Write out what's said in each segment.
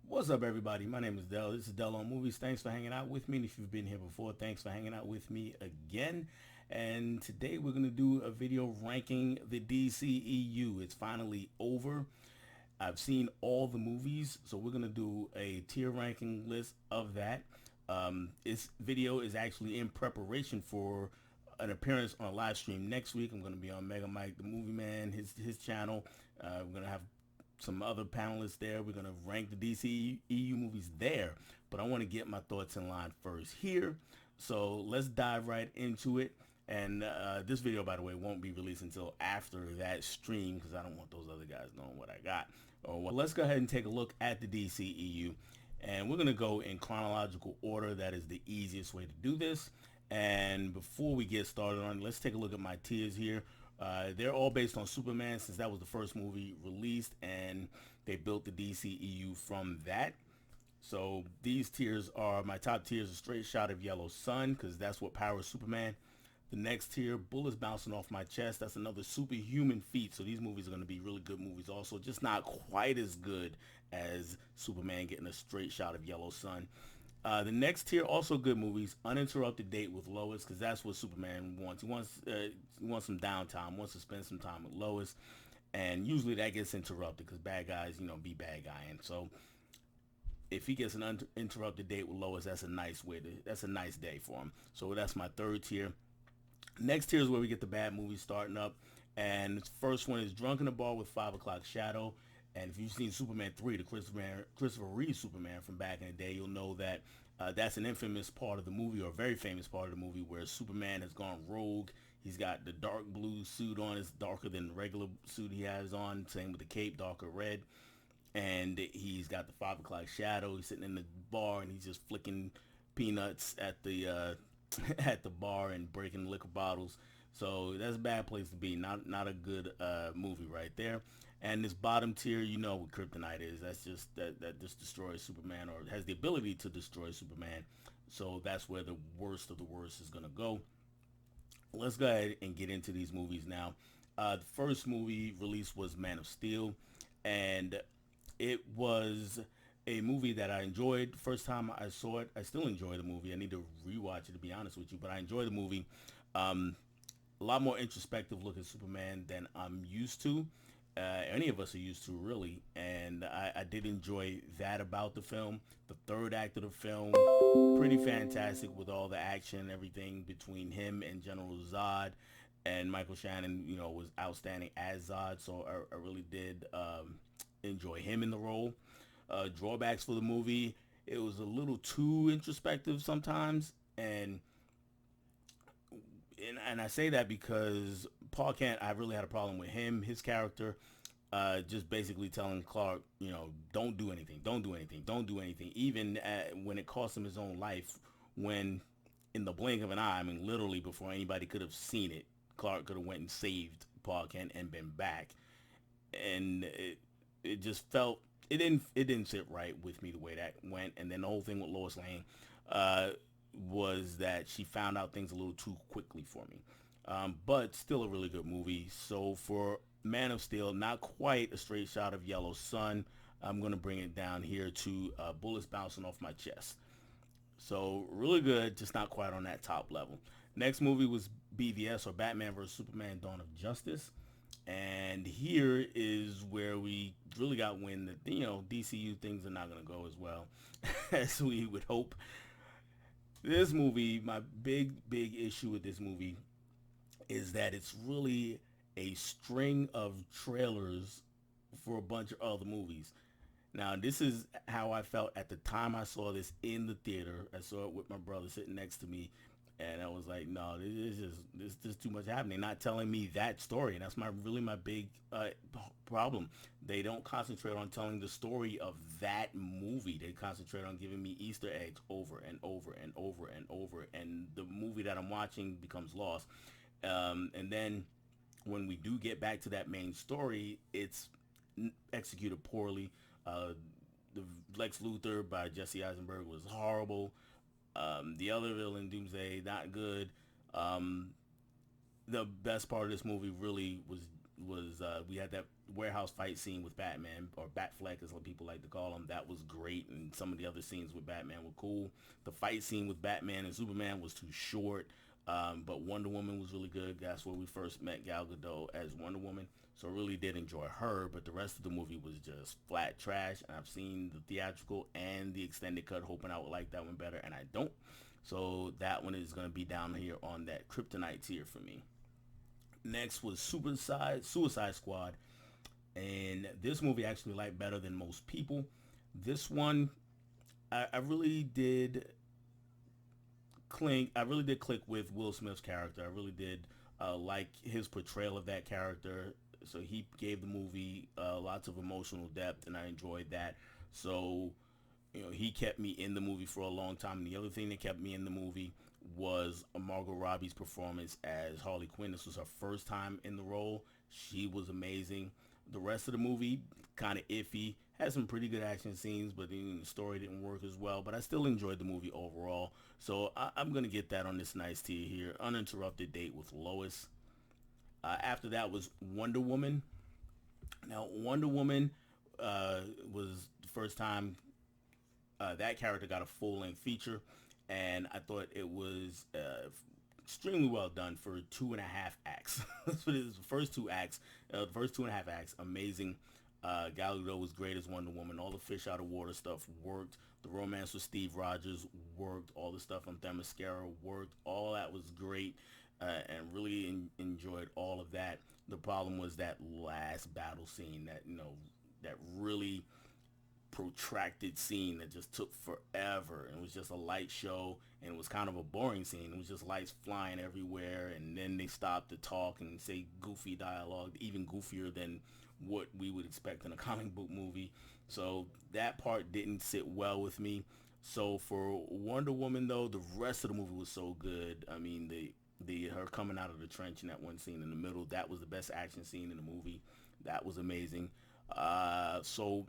What's up, everybody? My name is Dell. This is Dell on Movies. Thanks for hanging out with me. And if you've been here before, thanks for hanging out with me again. And today we're going to do a video ranking the DCEU. It's finally over. I've seen all the movies, so we're going to do a tier ranking list of that. This video is actually in preparation for an appearance on a live stream next week. I'm going to be on Mega Mike, the Movie Man, his channel. We're going to have some other panelists there. We're going to rank the DCEU movies there, but I want to get my thoughts in line first here. So let's dive right into it. And this video, by the way, won't be released until after that stream because I don't want those other guys knowing what I got. Let's go ahead and take a look at the DCEU. And we're going to go in chronological order. That is the easiest way to do this. And before we get started on it, let's take a look at my tiers here. They're all based on Superman since that was the first movie released, and they built the DCEU from that. So these tiers are, my top tier is a straight shot of Yellow Sun because that's what powers Superman. The next tier, bullets bouncing off my chest. That's another superhuman feat. So these movies are going to be really good movies also, just not quite as good as Superman getting a straight shot of Yellow Sun. The next tier, also good movies. Uninterrupted Date with Lois, because that's what Superman wants. He wants some downtime, wants to spend some time with Lois, and usually that gets interrupted because bad guys, be bad guy. And so if he gets an uninterrupted date with Lois, that's a nice day for him. So that's my third tier. Next tier is where we get the bad movies starting up, and the first one is Drunk in the Bar with 5 O'Clock Shadow. And if you've seen Superman 3, the Christopher Reeve Superman from back in the day, you'll know that that's an infamous part of the movie, or a very famous part of the movie, where Superman has gone rogue. He's got the dark blue suit on. It's darker than the regular suit he has on. Same with the cape, darker red. And he's got the 5 O'Clock Shadow. He's sitting in the bar, and he's just flicking peanuts at the at the bar and breaking liquor bottles. So that's a bad place to be. Not a good movie right there. And this bottom tier, you know what Kryptonite is. That's just that just destroys Superman, or has the ability to destroy Superman. So that's where the worst of the worst is gonna go. Let's go ahead and get into these movies now. The first movie released was Man of Steel, and it was a movie that I enjoyed. First time I saw it, I still enjoy the movie. I need to rewatch it, to be honest with you, but I enjoy the movie. A lot more introspective look at Superman than I'm used to. Any of us are used to, really, and I did enjoy that about the film. The third act of the film, pretty fantastic with all the action and everything between him and General Zod, and Michael Shannon, was outstanding as Zod, so I really did enjoy him in the role. Drawbacks for the movie, it was a little too introspective sometimes, and I say that because Paul Kent, I really had a problem with him, his character, just basically telling Clark, don't do anything, don't do anything, don't do anything, even when it cost him his own life, when in the blink of an eye, I mean, literally before anybody could have seen it, Clark could have went and saved Paul Kent and been back. And it just felt, it didn't sit right with me the way that went. And then the whole thing with Lois Lane, was that she found out things a little too quickly for me. But still a really good movie. So for Man of Steel, not quite a straight shot of Yellow Sun. I'm going to bring it down here to bullets bouncing off my chest. So really good, just not quite on that top level. Next movie was BVS, or Batman vs. Superman Dawn of Justice. And here is where we really got wind that, DCU things are not going to go as well as we would hope. This movie, my big issue with this movie is that it's really a string of trailers for a bunch of other movies. Now, this is how I felt at the time I saw this in the theater. I saw it with my brother sitting next to me, and I was like, no, this is just too much happening. Not telling me that story, and that's really my big problem. They don't concentrate on telling the story of that movie. They concentrate on giving me Easter eggs over and over and over and over, and the movie that I'm watching becomes lost. And then when we do get back to that main story, it's executed poorly. The Lex Luthor by Jesse Eisenberg was horrible. The other villain, Doomsday, not good. The best part of this movie really was we had that warehouse fight scene with Batman, or Batfleck as what people like to call him. That was great, and some of the other scenes with Batman were cool. The fight scene with Batman and Superman was too short, but Wonder Woman was really good. That's where we first met Gal Gadot as Wonder Woman, so I really did enjoy her. But the rest of the movie was just flat trash, and I've seen the theatrical and the extended cut, hoping I would like that one better, and I don't. So that one is going to be down here on that kryptonite tier for me. Next was Suicide Squad, and this movie I actually liked better than most people. This one, I really did I really did click with Will Smith's character. I really did like his portrayal of that character. So he gave the movie lots of emotional depth, and I enjoyed that. So he kept me in the movie for a long time. And the other thing that kept me in the movie was Margot Robbie's performance as Harley Quinn. This was her first time in the role. She was amazing. The rest of the movie, kind of iffy. Had some pretty good action scenes, but the story didn't work as well. But I still enjoyed the movie overall. So I'm going to get that on this nice tier here. Uninterrupted Date with Lois. After that was Wonder Woman. Now, Wonder Woman was the first time that character got a full-length feature, and I thought it was extremely well done for 2.5 acts. So this is the first 2 acts, the first 2.5 acts, amazing. Gal Gadot was great as Wonder Woman. All the fish out of water stuff worked. The romance with Steve Rogers worked. All the stuff on Themyscira worked. All that was great, and really enjoyed all of that. The problem was that last battle scene that that really protracted scene that just took forever, and it was just a light show, and it was kind of a boring scene. It was just lights flying everywhere, and then they stopped to talk and say goofy dialogue, even goofier than what we would expect in a comic book movie. So that part didn't sit well with me. So for Wonder Woman though, the rest of the movie was so good. I mean, the her coming out of the trench in that one scene in the middle, that was the best action scene in the movie. That was amazing. So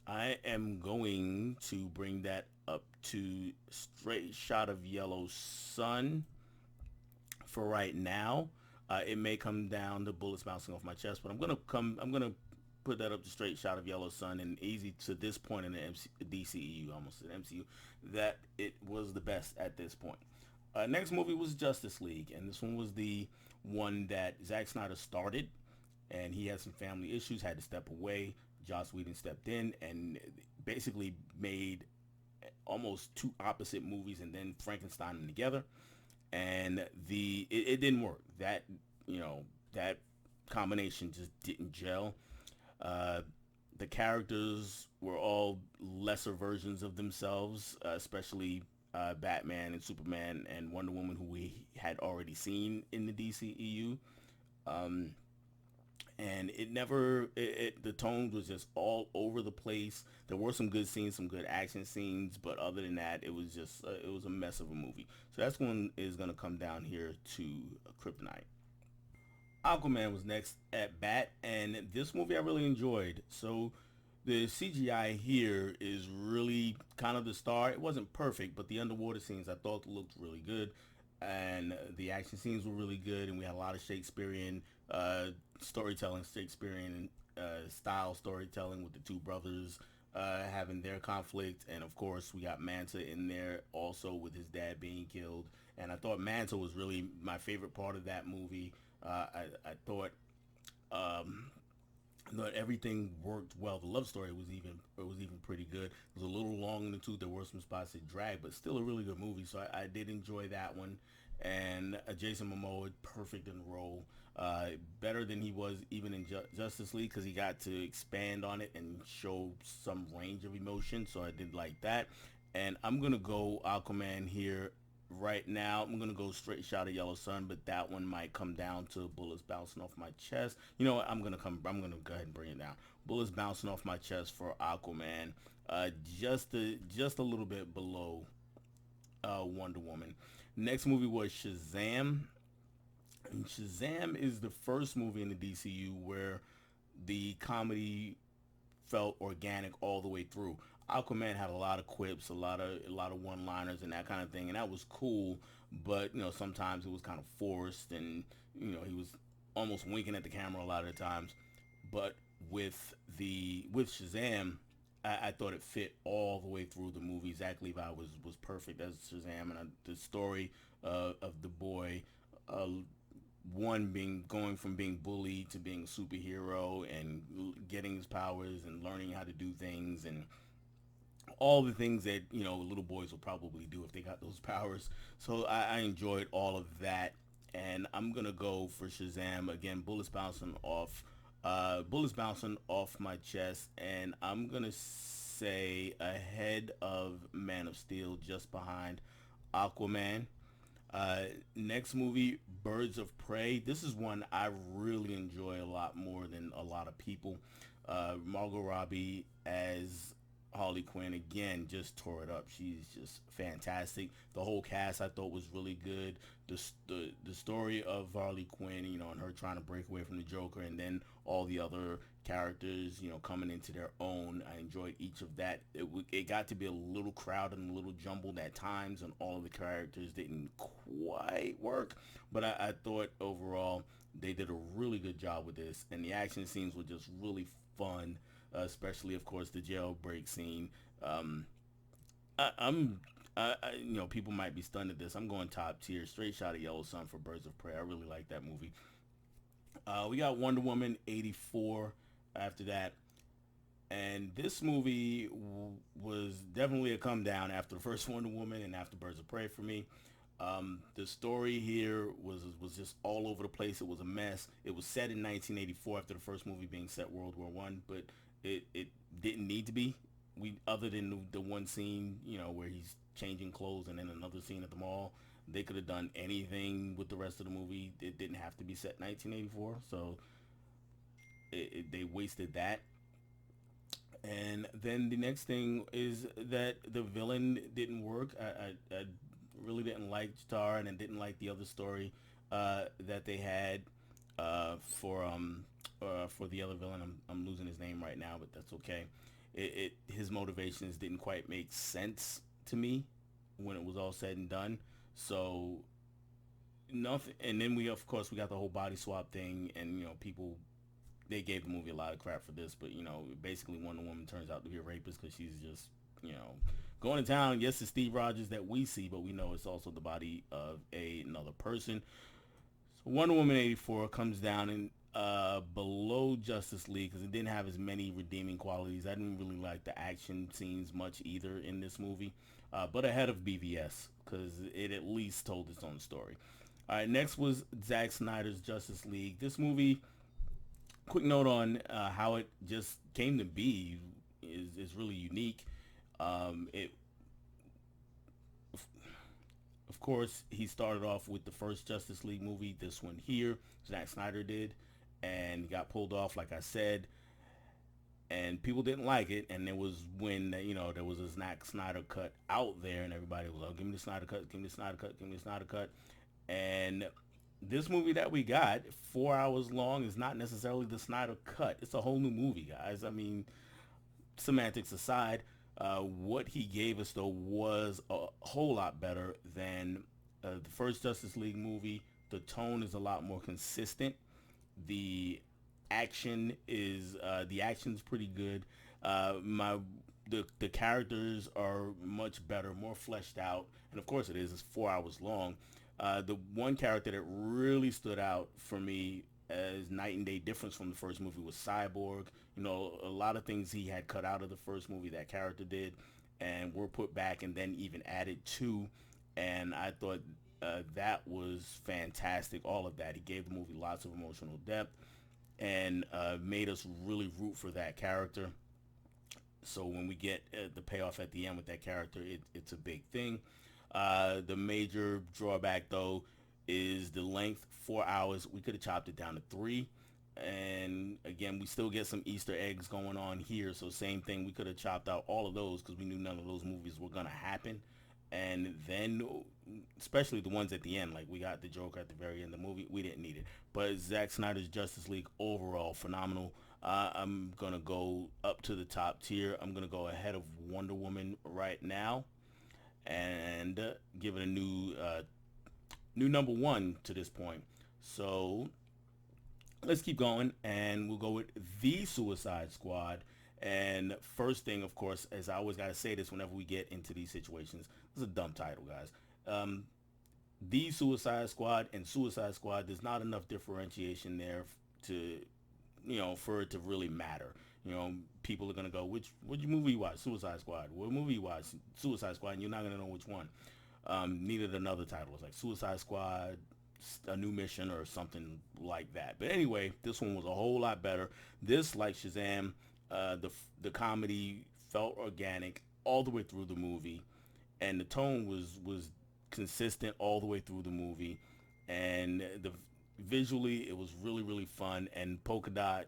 I am going to bring that up to Straight Shot of Yellow Sun for right now. It may come down to Bullets Bouncing Off My Chest, but I'm gonna put that up to Straight Shot of Yellow Sun, and easy to this point in the DCEU, almost an MCU, that it was the best at this point. Next movie was Justice League, and this one was the one that Zack Snyder started, and he had some family issues, had to step away. Joss Whedon stepped in and basically made almost two opposite movies, and then Frankenstein them together, and it didn't work. That that combination just didn't gel. The characters were all lesser versions of themselves, especially Batman and Superman and Wonder Woman, who we had already seen in the DCEU. And the tone was just all over the place. There were some good scenes, some good action scenes, but other than that, it was just it was a mess of a movie. So that's one is going to come down here to Kryptonite. Aquaman was next at bat, and this movie I really enjoyed. So the CGI here is really kind of the star. It wasn't perfect, but the underwater scenes I thought looked really good, and the action scenes were really good, and we had a lot of Shakespearean storytelling, Shakespearean style storytelling with the two brothers having their conflict, and of course we got Manta in there also with his dad being killed. And I thought Manta was really my favorite part of that movie. I thought everything worked well. The love story was even pretty good. It was a little long in the tooth. There were some spots that dragged, but still a really good movie. So I did enjoy that one. And Jason Momoa, perfect in the role. Better than he was even in Justice League, because he got to expand on it and show some range of emotion. So I did like that. And I'm gonna go Aquaman here right now. I'm gonna go Straight Shot of Yellow Sun, but that one might come down to Bullets Bouncing Off My Chest. You know what? I'm gonna go ahead and bring it down. Bullets Bouncing Off My Chest for Aquaman. Just a little bit below Wonder Woman. Next movie was Shazam. And Shazam is the first movie in the DCU where the comedy felt organic all the way through. Aquaman had a lot of quips, a lot of one-liners and that kind of thing, and that was cool. But sometimes it was kind of forced, and he was almost winking at the camera a lot of the times. But with Shazam, I thought it fit all the way through the movie. Zach Levi was perfect as Shazam, and the story of the boy, uh, one being going from being bullied to being a superhero and getting his powers and learning how to do things and all the things that little boys will probably do if they got those powers. So I enjoyed all of that, and I'm gonna go for Shazam again. Bullets bouncing off my chest, and I'm gonna say ahead of Man of Steel, just behind Aquaman. Uh, Next movie, Birds of Prey. This is one I really enjoy a lot more than a lot of people. Margot Robbie as Harley Quinn again just tore it up. She's just fantastic. The whole cast I thought was really good. The story of Harley Quinn, and her trying to break away from the Joker, and then all the other characters, coming into their own. I enjoyed each of that. It got to be a little crowded and a little jumbled at times, and all of the characters didn't quite work. But I thought overall they did a really good job with this, and the action scenes were just really fun, especially of course the jailbreak scene. Um, people might be stunned at this. I'm going top tier, straight shot of Yellow Sun for Birds of Prey. I really like that movie. We got Wonder Woman 84 after that. And this movie was definitely a come down after the first Wonder Woman and after Birds of Prey for me. The story here was just all over the place. It was a mess. It was set in 1984 after the first movie being set World War One, but it didn't need to be. We other than the one scene, where he's changing clothes, and then another scene at the mall. They could have done anything with the rest of the movie. It didn't have to be set in 1984, so they wasted that. And then the next thing is that the villain didn't work. I really didn't like Star, and I didn't like the other story that they had uh, for um for the other villain. I'm losing his name right now, but that's okay. His motivations didn't quite make sense to me when it was all said and done. So nothing. And then we got the whole body swap thing, and people, they gave the movie a lot of crap for this, but basically Wonder Woman turns out to be a rapist because she's just going to town. Yes, it's Steve Rogers that we see, but we know it's also the body of another person. So Wonder Woman 84 comes down and below Justice League because it didn't have as many redeeming qualities. I didn't really like the action scenes much either in this movie, but ahead of BVS because it at least told its own story. All right, next was Zack Snyder's Justice League. This movie, quick note on how it just came to be, is really unique. It Of course, he started off with the first Justice League movie, this one here, Zack Snyder did, and got pulled off, like I said, and people didn't like it. And there was when there was a Zack Snyder cut out there, and everybody was like, "Give me the Snyder cut, give me the Snyder cut, give me the Snyder cut." And this movie that we got, 4 hours long, is not necessarily the Snyder cut. It's a whole new movie, guys. I mean, semantics aside, what he gave us though was a whole lot better than the first Justice League movie. The tone is a lot more consistent. The the action's pretty good. My the characters are much better, more fleshed out, and of course it is. It's 4 hours long. The one character that really stood out for me as night and day difference from the first movie was Cyborg. A lot of things he had cut out of the first movie that character did, and were put back and then even added to. And I thought that was fantastic. All of that. He gave the movie lots of emotional depth and made us really root for that character. So when we get the payoff at the end with that character, it's a big thing. The major drawback, though, is the length. 4 hours. We could have chopped it down to 3. And again, we still get some Easter eggs going on here. So same thing. We could have chopped out all of those because we knew none of those movies were going to happen. And then, especially the ones at the end, like we got the Joker at the very end of the movie, we didn't need it. But Zack Snyder's Justice League, overall, phenomenal. I'm going to go up to the top tier. I'm going to go ahead of Wonder Woman right now and give it a new number one to this point. So let's keep going, and we'll go with The Suicide Squad. And first thing, of course, as I always got to say this whenever we get into these situations, this is a dumb title, guys. The Suicide Squad and Suicide Squad, there's not enough differentiation there to, for it to really matter. People are gonna go, which movie you watch? Suicide Squad. What movie you watch? Suicide Squad, and you're not gonna know which one. Needed another title. It's like Suicide Squad, a new mission, or something like that. But anyway, this one was a whole lot better. This, like Shazam, the comedy felt organic all the way through the movie, and the tone was consistent all the way through the movie, and the visually it was really fun. And Polka Dot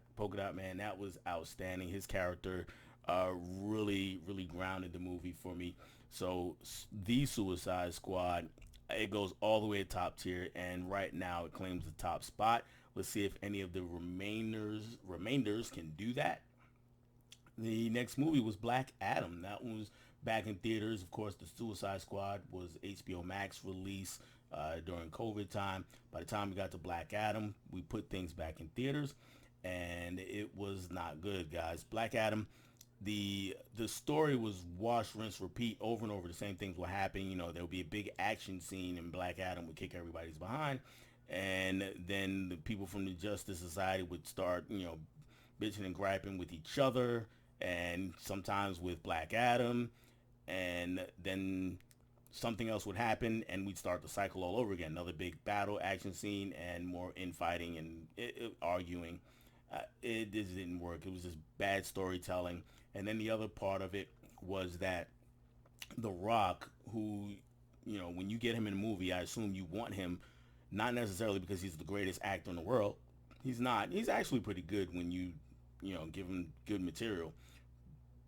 Man, that was outstanding. His character really grounded the movie for me. So The Suicide Squad, it goes all the way to top tier, and right now it claims the top spot. Let's see if any of the remainders can do that. The next movie was Black Adam. That one was back in theaters. Of course, the Suicide Squad was HBO Max release during COVID time. By the time we got to Black Adam, we put things back in theaters, and it was not good, guys. Black Adam, the story was wash, rinse, repeat over and over. The same things were happening. There would be a big action scene, and Black Adam would kick everybody's behind, and then the people from the Justice Society would start, bitching and griping with each other, and sometimes with Black Adam, and then something else would happen, and we'd start the cycle all over again. Another big battle action scene, and more infighting and arguing. It just didn't work. It was just bad storytelling. And then the other part of it was that The Rock, who, when you get him in a movie, I assume you want him, not necessarily because he's the greatest actor in the world. He's not. He's actually pretty good when give him good material.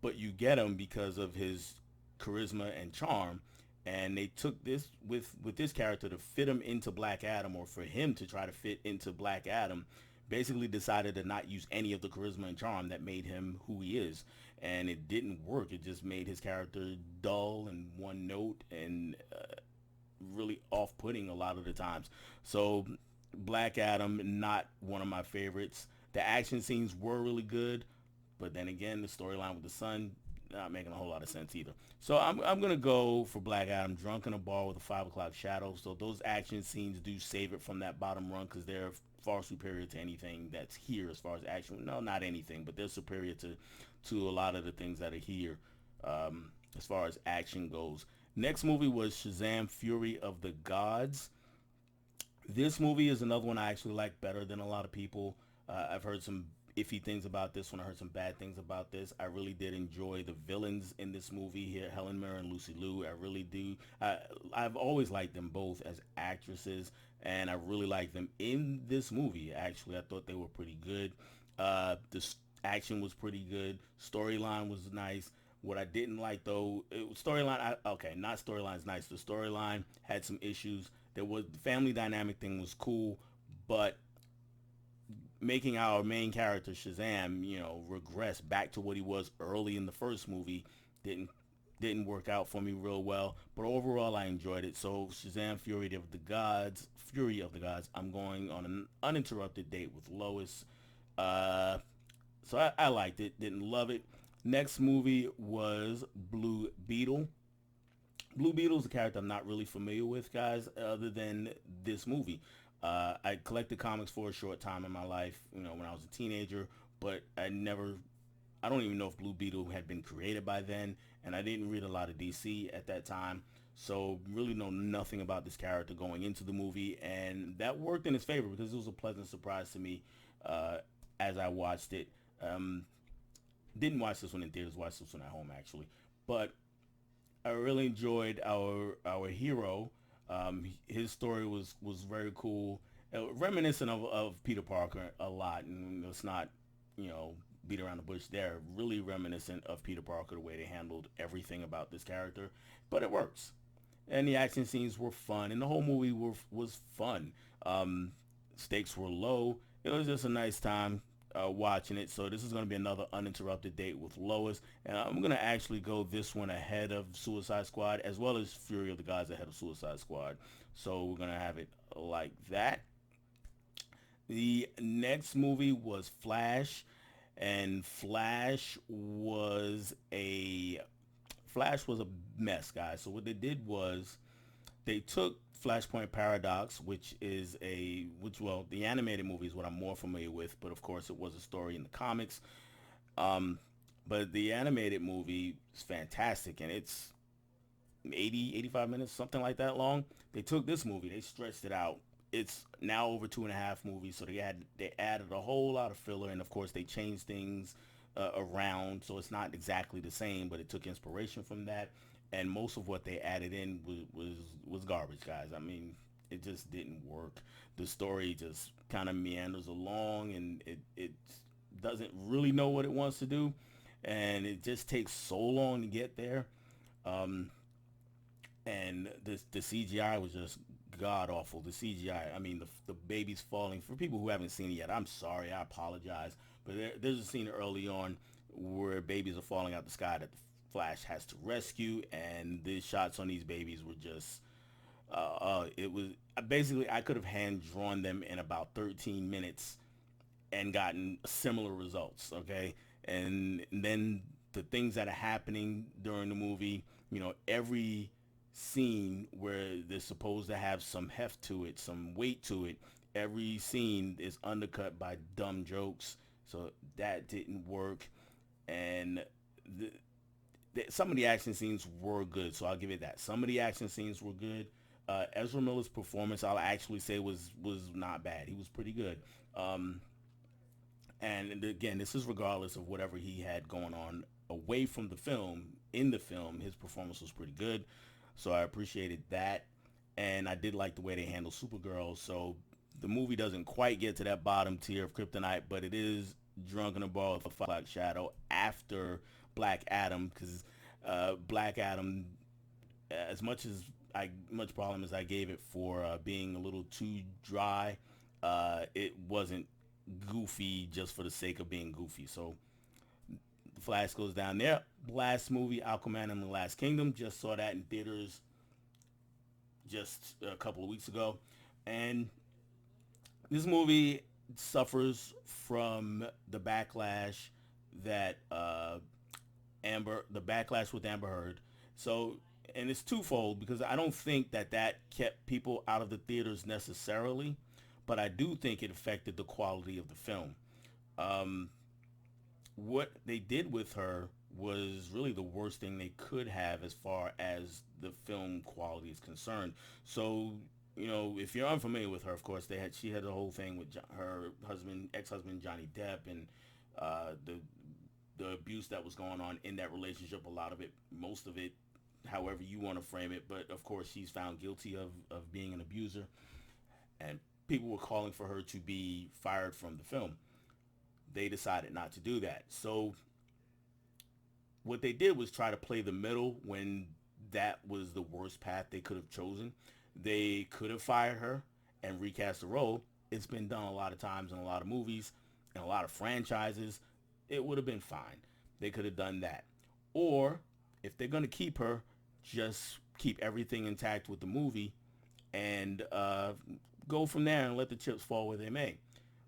But you get him because of his charisma and charm. And they took this with this character to fit him into Black Adam, or for him to try to fit into Black Adam, basically decided to not use any of the charisma and charm that made him who he is. And it didn't work. It just made his character dull and one note, and really off-putting a lot of the times. So Black Adam, not one of my favorites. The action scenes were really good, but then again, the storyline with the son, not making a whole lot of sense either. So I'm gonna go for Black Adam, drunk in a bar with a 5 o'clock shadow. So those action scenes do save it from that bottom run, because they're far superior to anything that's here as far as action. No, not anything, but they're superior to a lot of the things that are here, as far as action goes. Next movie was Shazam: Fury of the Gods. This movie is another one I actually like better than a lot of people. I've heard some iffy things about this one. I heard some bad things about this. I really did enjoy the villains in this movie here, Helen Mirren and Lucy Liu. I really do. I've always liked them both as actresses, and I really like them in this movie. Actually, I thought they were pretty good. Action was pretty good. Storyline was nice. What I didn't like though, storyline. Okay, not storyline's nice. The storyline had some issues. There was the family dynamic thing was cool, but making our main character Shazam, regress back to what he was early in the first movie didn't didn't work out for me real well. But overall, I enjoyed it. So Shazam: Fury of the Gods. I'm going on an uninterrupted date with Lois. So I liked it. Didn't love it. Next movie was Blue Beetle. Blue Beetle is a character I'm not really familiar with, guys, other than this movie. I collected comics for a short time in my life, when I was a teenager, but I don't even know if Blue Beetle had been created by then, and I didn't read a lot of DC at that time, so really know nothing about this character going into the movie, and that worked in his favor because it was a pleasant surprise to me as I watched it. Didn't watch this one in theaters, watched this one at home actually, but I really enjoyed our hero. His story was very cool, reminiscent of Peter Parker a lot, and it's not, beat around the bush there. Really reminiscent of Peter Parker, the way they handled everything about this character, but it works. And the action scenes were fun, and the whole movie was fun. Stakes were low. It was just a nice time watching it. So this is going to be another uninterrupted date with Lois, and I'm going to actually go this one ahead of Suicide Squad, as well as Fury of the Gods ahead of Suicide Squad. So we're going to have it like that. The next movie was Flash, and Flash was a mess, guys. So what they did was they took Flashpoint Paradox, which the animated movie is what I'm more familiar with, but of course it was a story in the comics. Um, but the animated movie is fantastic, and it's 85 minutes, something like that long. They took this movie, they stretched it out. It's now over 2.5 movies, so they added a whole lot of filler, and of course they changed things around, so it's not exactly the same, but it took inspiration from that, and most of what they added in was garbage, guys. I mean, it just didn't work. The story just kind of meanders along, and it doesn't really know what it wants to do, and it just takes so long to get there. Um, and the CGI was just god awful. The CGI, I mean, the baby's falling. For people who haven't seen it yet, I'm sorry, I apologize, but there's a scene early on where babies are falling out the sky that the Flash has to rescue, and the shots on these babies were just it was basically I could have hand drawn them in about 13 minutes and gotten similar results. Okay, and then the things that are happening during the movie, every scene where they're supposed to have some heft to it, some weight to it, every scene is undercut by dumb jokes. So that didn't work, and the, some of the action scenes were good. So I'll give it that. Some of the action scenes were good. Ezra Miller's performance, I'll actually say, was not bad. He was pretty good. Um, and again, this is regardless of whatever he had going on away from the film. In the film, his performance was pretty good, so I appreciated that. And I did like the way they handled Supergirl. So the movie doesn't quite get to that bottom tier of Kryptonite, but it is drunk in a ball with a Black Shadow after Black Adam, because Black Adam, as much problem as I gave it for being a little too dry, it wasn't goofy just for the sake of being goofy. So the Flash goes down there. Last movie, Aquaman and the Last Kingdom. Just saw that in theaters just a couple of weeks ago. And this movie suffers from the backlash that the backlash with Amber Heard. So, and it's twofold, because I don't think that kept people out of the theaters necessarily, but I do think it affected the quality of the film. Um, what they did with her was really the worst thing they could have as far as the film quality is concerned. So, if you're unfamiliar with her, of course, she had the whole thing with her ex-husband Johnny Depp, and the abuse that was going on in that relationship. A lot of it, most of it, however you want to frame it. But of course, she's found guilty of being an abuser, and people were calling for her to be fired from the film. They decided not to do that. So what they did was try to play the middle when that was the worst path they could have chosen. They could have fired her and recast the role. It's been done a lot of times in a lot of movies and a lot of franchises. It would have been fine. They could have done that. Or if they're going to keep her, just keep everything intact with the movie, and go from there and let the chips fall where they may.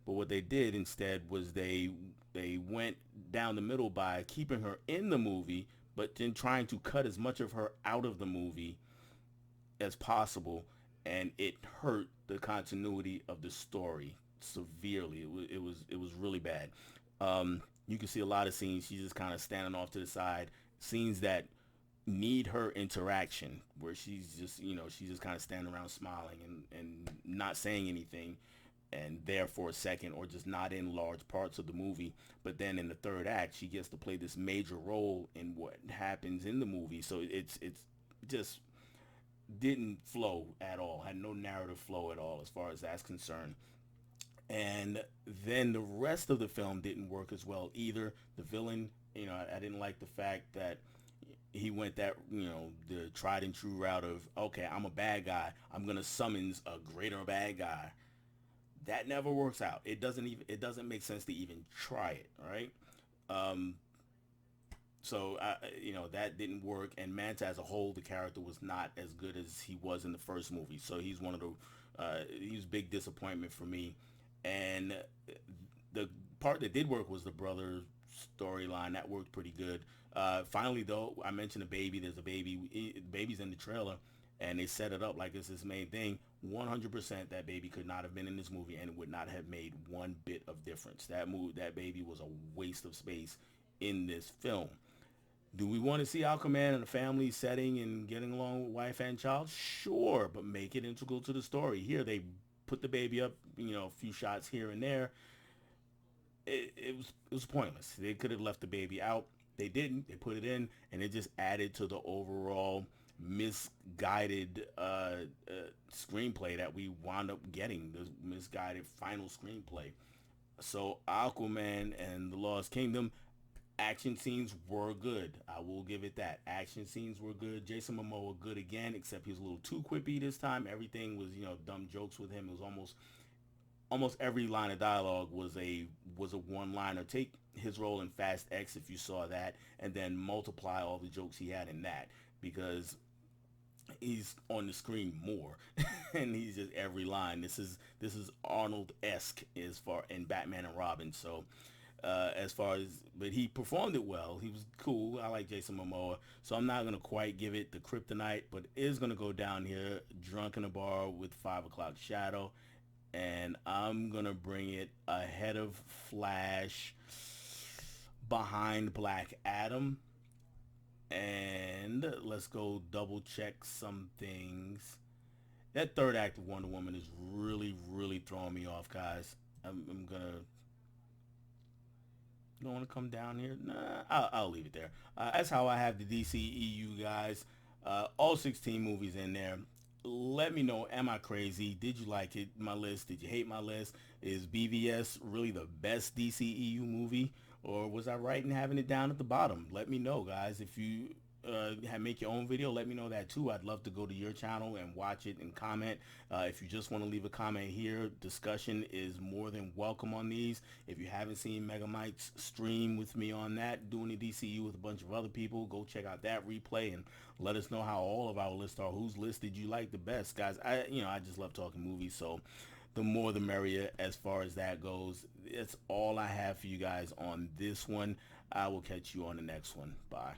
But what they did instead was they went down the middle by keeping her in the movie, but then trying to cut as much of her out of the movie as possible, and it hurt the continuity of the story severely. It was really bad. You can see a lot of scenes she's just kind of standing off to the side. Scenes that need her interaction, where she's just kind of standing around smiling and not saying anything, and there for a second, or just not in large parts of the movie. But then in the third act, she gets to play this major role in what happens in the movie. So it's just didn't flow at all, had no narrative flow at all as far as that's concerned. And then the rest of the film didn't work as well either. The villain, I didn't like the fact that he went that, the tried and true route of, okay, I'm a bad guy, I'm gonna summons a greater bad guy. That never works out. It doesn't make sense to even try it, right? um so that didn't work. And Manta as a whole, the character was not as good as he was in the first movie. So he's one of the he was a big disappointment for me. And the part that did work was the brother storyline. That worked pretty good. Finally, though, I mentioned a baby. There's a baby. The baby's in the trailer, and they set it up like it's this main thing. 100% that baby could not have been in this movie, and it would not have made one bit of difference. That baby was a waste of space in this film. Do we want to see Aquaman in a family setting and getting along with wife and child? Sure, but make it integral to the story. Here they put the baby up, a few shots here and there. It was pointless. They could have left the baby out. They didn't. They put it in, and it just added to the overall misguided screenplay that we wound up getting. The misguided final screenplay. So Aquaman and the Lost Kingdom, action scenes were good. I will give it that. Action scenes were good. Jason Momoa good again, except he was a little too quippy this time. Everything was, dumb jokes with him. It was almost every line of dialogue was a one-liner. Take his role in Fast X, if you saw that, and then multiply all the jokes he had in that, because he's on the screen more and he's just every line. This is Arnold-esque as far in Batman and Robin. So as far as, but he performed it well. He was cool. I like Jason Momoa, so I'm not gonna quite give it the kryptonite, but it is gonna go down here drunk in a bar with 5 o'clock shadow, and I'm gonna bring it ahead of Flash, behind Black Adam. And let's go double check some things. That third act of Wonder Woman is really, really throwing me off, guys. I'm gonna don't want to come down here. Nah, I'll leave it there. That's how I have the DCEU, guys. All 16 movies in there. Let me know, am I crazy? Did you like it? My list? Did you hate my list? Is BVS really the best DCEU movie? Or was I right in having it down at the bottom? Let me know, guys. If you make your own video, let me know that too. I'd love to go to your channel and watch it and comment. If you just want to leave a comment here, discussion is more than welcome on these. If you haven't seen Megamite's stream with me on that, doing the DCU with a bunch of other people, go check out that replay and let us know how all of our lists are. Whose list did you like the best, guys? I just love talking movies, so the more the merrier as far as that goes. It's all I have for you guys on this one. I will catch you on the next one. Bye.